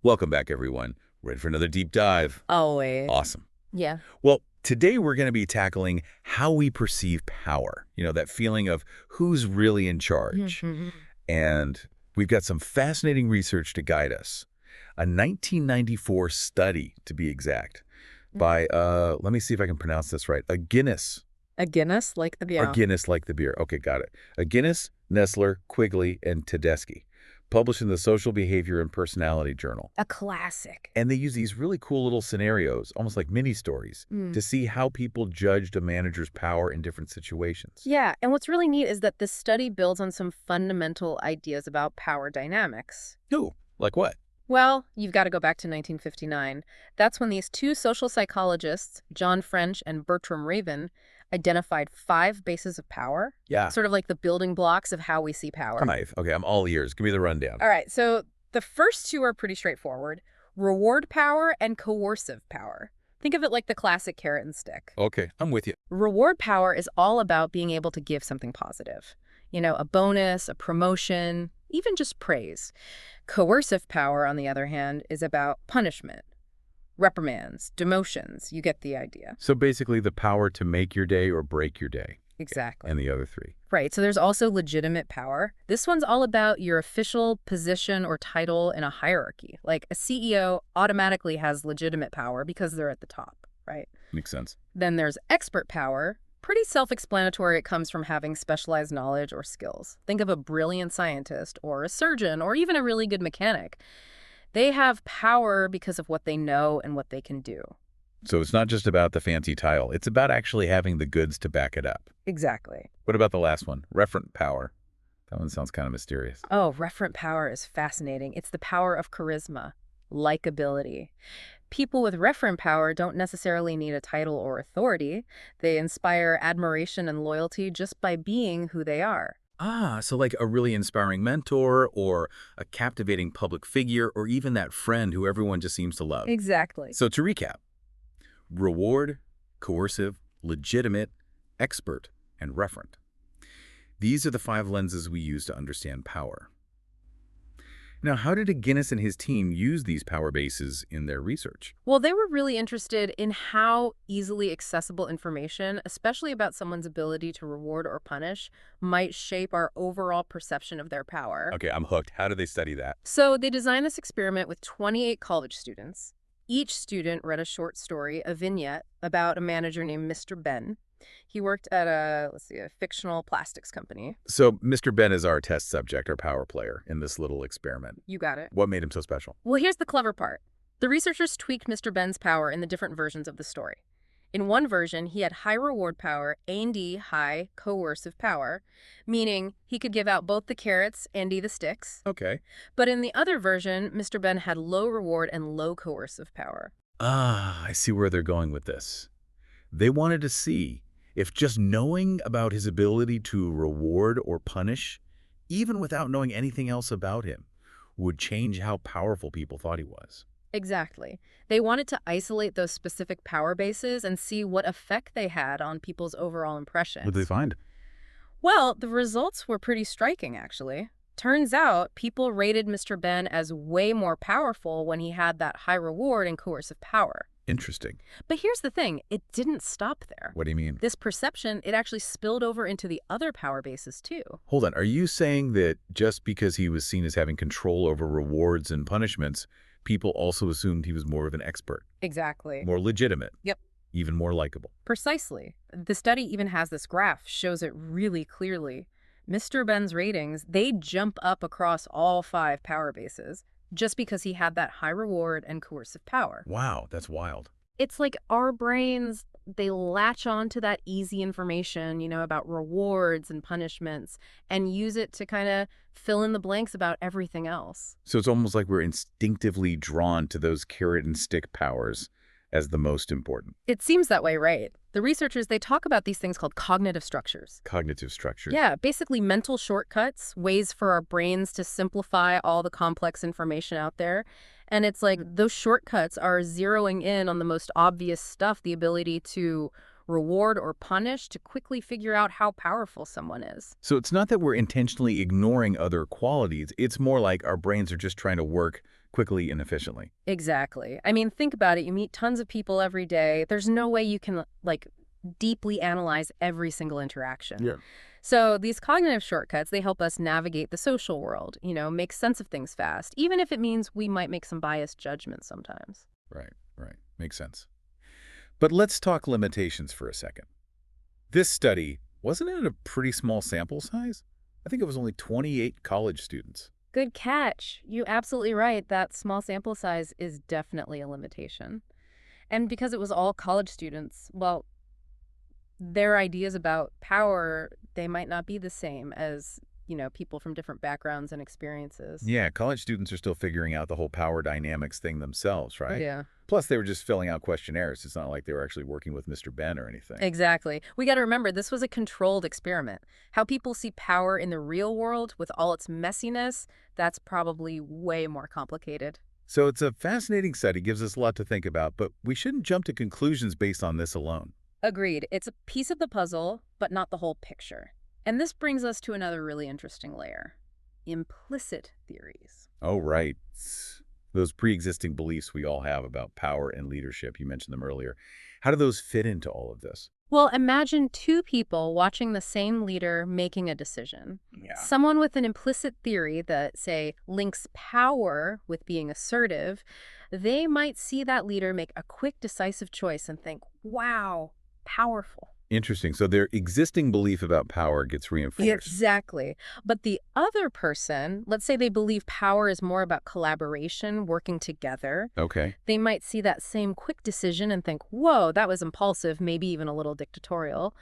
Welcome back, everyone. Ready for another deep dive? Always. Awesome. Yeah. Well, today we're going to be tackling how we perceive power. That feeling of who's really in charge. Mhm. And we've got some fascinating research to guide us. A 1994 study, to be exact, by, let me see if I can pronounce this right, a Guinness. A Guinness, like the Or beer. Guinness like the beer. Okay, got it. A Guinness, Nestler, Quigley, and Tedeschi, published in the Social Behavior and Personality Journal. A classic. And they use these really cool little scenarios, almost like mini stories, to see how people judged a manager's power in different situations. Yeah, and what's really neat is that this study builds on some fundamental ideas about power dynamics. Ooh, like what? Well, you've got to go back to 1959. That's when these two social psychologists, John French and Bertram Raven, identified 5 bases of power. Yeah. Sort of like the building blocks of how we see power. 5. Okay, I'm all ears. Give me the rundown. All right, so the first 2 are pretty straightforward. Reward power and coercive power. Think of it like the classic carrot and stick. Okay, I'm with you. Reward power is all about being able to give something positive. A bonus, a promotion, even just praise. Coercive power, on the other hand, is about punishment. Reprimands, demotions, you get the idea. So basically the power to make your day or break your day. Exactly. And the other 3. Right, so there's also legitimate power. This one's all about your official position or title in a hierarchy. Like a CEO automatically has legitimate power because they're at the top, right? Makes sense. Then there's expert power. Pretty self-explanatory. It comes from having specialized knowledge or skills. Think of a brilliant scientist or a surgeon or even a really good mechanic. They have power because of what they know and what they can do. So it's not just about the fancy title. It's about actually having the goods to back it up. Exactly. What about the last one? Referent power. That one sounds kind of mysterious. Oh, referent power is fascinating. It's the power of charisma, likability. People with referent power don't necessarily need a title or authority. They inspire admiration and loyalty just by being who they are. Ah, so like a really inspiring mentor or a captivating public figure or even that friend who everyone just seems to love. Exactly. So to recap, reward, coercive, legitimate, expert, and referent. These are the 5 lenses we use to understand power. Now, how did Guinness and his team use these power bases in their research? Well, they were really interested in how easily accessible information, especially about someone's ability to reward or punish, might shape our overall perception of their power. Okay, I'm hooked. How did they study that? So they designed this experiment with 28 college students. Each student read a short story, a vignette, about a manager named Mr. Ben. He worked at a fictional plastics company. So Mr. Ben is our test subject, our power player in this little experiment. You got it. What made him so special? Well, here's the clever part. The researchers tweaked Mr. Ben's power in the different versions of the story. In one version, he had high reward power and high coercive power, meaning he could give out both the carrots and the sticks. Okay. But in the other version, Mr. Ben had low reward and low coercive power. Ah, I see where they're going with this. They wanted to see if just knowing about his ability to reward or punish, even without knowing anything else about him, would change how powerful people thought he was. Exactly. They wanted to isolate those specific power bases and see what effect they had on people's overall impressions. What did they find? Well, the results were pretty striking, actually. Turns out people rated Mr. Ben as way more powerful when he had that high reward and coercive power. Interesting. But here's the thing, it didn't stop there. What do you mean? This perception, it actually spilled over into the other power bases too. Hold on. Are you saying that just because he was seen as having control over rewards and punishments, people also assumed he was more of an expert? Exactly. More legitimate? Yep. Even more likable? Precisely. The study even has this graph, shows it really clearly. Mr. Ben's ratings, they jump up across all 5 power bases just because he had that high reward and coercive power. Wow, that's wild. It's like our brains, they latch on to that easy information, about rewards and punishments and use it to kind of fill in the blanks about everything else. So it's almost like we're instinctively drawn to those carrot and stick powers as the most important. It seems that way, right? The researchers, they talk about these things called cognitive structures. Cognitive structure. Yeah, basically mental shortcuts, ways for our brains to simplify all the complex information out there. And it's like those shortcuts are zeroing in on the most obvious stuff, the ability to reward or punish to quickly figure out how powerful someone is. So it's not that we're intentionally ignoring other qualities. It's more like our brains are just trying to work quickly and efficiently. Exactly. I mean, think about it. You meet tons of people every day. There's no way you can, like, deeply analyze every single interaction. Yeah. So these cognitive shortcuts, they help us navigate the social world, make sense of things fast, even if it means we might make some biased judgments sometimes. Right, right. Makes sense. But let's talk limitations for a second. This study, wasn't it a pretty small sample size? I think it was only 28 college students. Good catch. You're absolutely right. That small sample size is definitely a limitation. And because it was all college students, well, their ideas about power, they might not be the same as, people from different backgrounds and experiences. Yeah, college students are still figuring out the whole power dynamics thing themselves, right? Yeah. Plus, they were just filling out questionnaires. It's not like they were actually working with Mr. Ben or anything. Exactly. We got to remember this was a controlled experiment. How people see power in the real world with all its messiness, that's probably way more complicated. So it's a fascinating study, gives us a lot to think about, but we shouldn't jump to conclusions based on this alone. Agreed. It's a piece of the puzzle, but not the whole picture. And this brings us to another really interesting layer: implicit theories. Oh, right. Those pre-existing beliefs we all have about power and leadership, you mentioned them earlier. How do those fit into all of this? Well, imagine two people watching the same leader making a decision. Yeah. Someone with an implicit theory that, say, links power with being assertive, they might see that leader make a quick, decisive choice and think, wow, powerful. Interesting. So their existing belief about power gets reinforced. Exactly. But the other person, let's say they believe power is more about collaboration, working together, Okay. they might see that same quick decision and think, whoa, that was impulsive, maybe even a little dictatorial.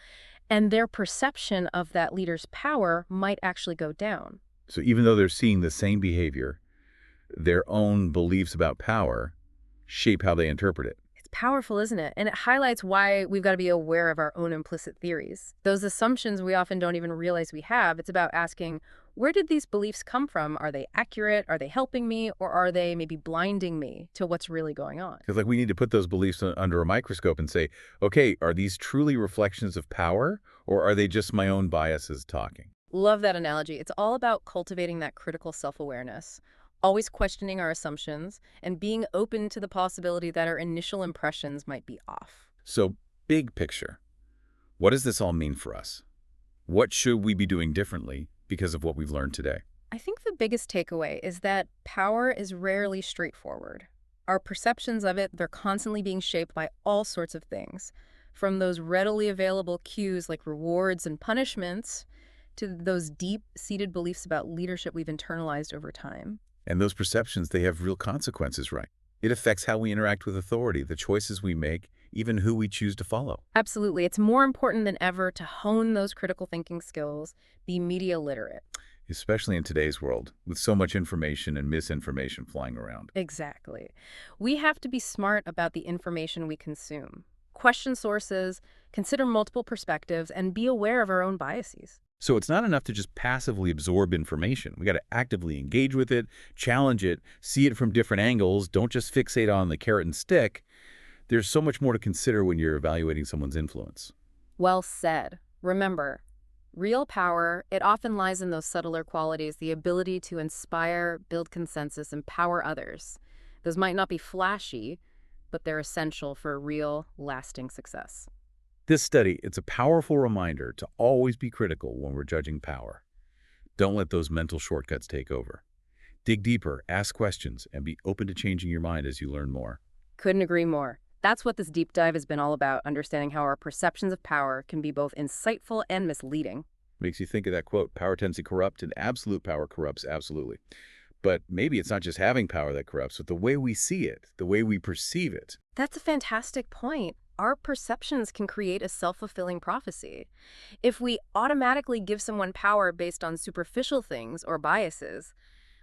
And their perception of that leader's power might actually go down. So even though they're seeing the same behavior, their own beliefs about power shape how they interpret it. It's powerful, isn't it? And it highlights why we've got to be aware of our own implicit theories. Those assumptions we often don't even realize we have. It's about asking, where did these beliefs come from? Are they accurate? Are they helping me? Or are they maybe blinding me to what's really going on? Because we need to put those beliefs under a microscope and say, okay, are these truly reflections of power, or are they just my own biases talking? Love that analogy. It's all about cultivating that critical self-awareness, always questioning our assumptions, and being open to the possibility that our initial impressions might be off. So, big picture, what does this all mean for us? What should we be doing differently because of what we've learned today? I think the biggest takeaway is that power is rarely straightforward. Our perceptions of it, they're constantly being shaped by all sorts of things, from those readily available cues like rewards and punishments to those deep-seated beliefs about leadership we've internalized over time. And those perceptions, they have real consequences, right? It affects how we interact with authority, the choices we make, even who we choose to follow. Absolutely. It's more important than ever to hone those critical thinking skills, be media literate. Especially in today's world, with so much information and misinformation flying around. Exactly. We have to be smart about the information we consume. Question sources, consider multiple perspectives, and be aware of our own biases. So it's not enough to just passively absorb information. We got to actively engage with it, challenge it, see it from different angles. Don't just fixate on the carrot and stick. There's so much more to consider when you're evaluating someone's influence. Well said. Remember, real power, it often lies in those subtler qualities, the ability to inspire, build consensus, empower others. Those might not be flashy, but they're essential for real, lasting success. This study, it's a powerful reminder to always be critical when we're judging power. Don't let those mental shortcuts take over. Dig deeper, ask questions, and be open to changing your mind as you learn more. Couldn't agree more. That's what this deep dive has been all about, understanding how our perceptions of power can be both insightful and misleading. Makes you think of that quote, power tends to corrupt and absolute power corrupts absolutely. But maybe it's not just having power that corrupts, but the way we see it, the way we perceive it. That's a fantastic point. Our perceptions can create a self-fulfilling prophecy. If we automatically give someone power based on superficial things or biases,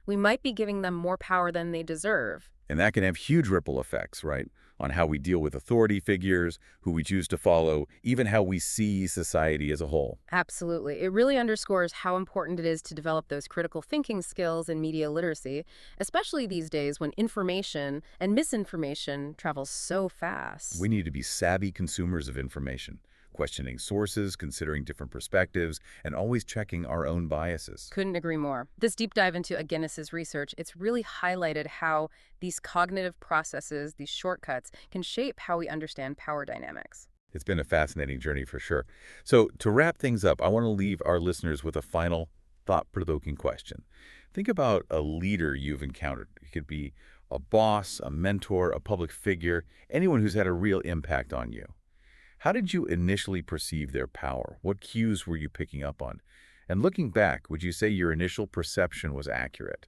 we might be giving them more power than they deserve. And that can have huge ripple effects, right? On how we deal with authority figures, who we choose to follow, even how we see society as a whole. Absolutely. It really underscores how important it is to develop those critical thinking skills and media literacy, especially these days when information and misinformation travels so fast. We need to be savvy consumers of information, questioning sources, considering different perspectives, and always checking our own biases. Couldn't agree more. This deep dive into Guinness's research, it's really highlighted how these cognitive processes, these shortcuts, can shape how we understand power dynamics. It's been a fascinating journey for sure. So to wrap things up, I want to leave our listeners with a final thought-provoking question. Think about a leader you've encountered. It could be a boss, a mentor, a public figure, anyone who's had a real impact on you. How did you initially perceive their power? What cues were you picking up on? And looking back, would you say your initial perception was accurate?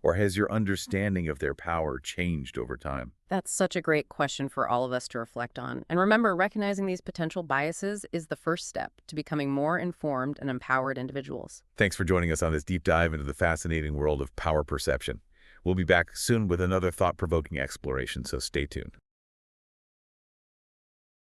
Or has your understanding of their power changed over time? That's such a great question for all of us to reflect on. And remember, recognizing these potential biases is the first step to becoming more informed and empowered individuals. Thanks for joining us on this deep dive into the fascinating world of power perception. We'll be back soon with another thought-provoking exploration, so stay tuned.